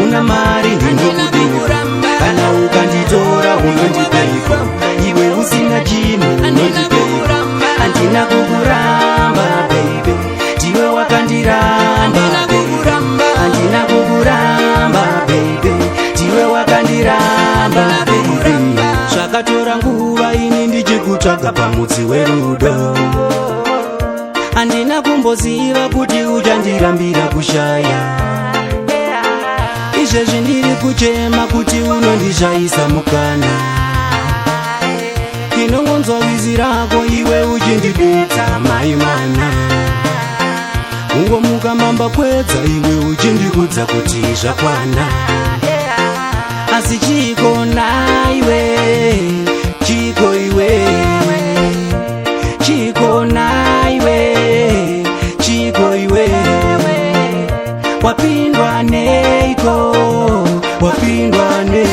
una mari ndinokudipa, kana ukanditora unondipeiko, iwe usina chinhu unondipeiko. Handina kukuramba baby, ndiwe wakandiramba baby. Handina kukuramba baby, ndiwe wakandiramba baby. Zvakatora nguva ini ndichikutsvaga pamutsi werudo, handina kumboziva kuti uchandirambira kushaya. Izvezvi ndiri kuchema kuti unondishayisa mukana, inongonzwa wizi rako iwe uchindidutsa maimana. Ungomuka mamba kwedza iwe uchindikudza kuti zvakwana. Asi chiko naiwe, chiko iwe, chiko naiwe, chiko iwe. Wapindwa neiko, wapindwa ne.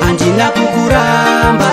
Handina kukuramba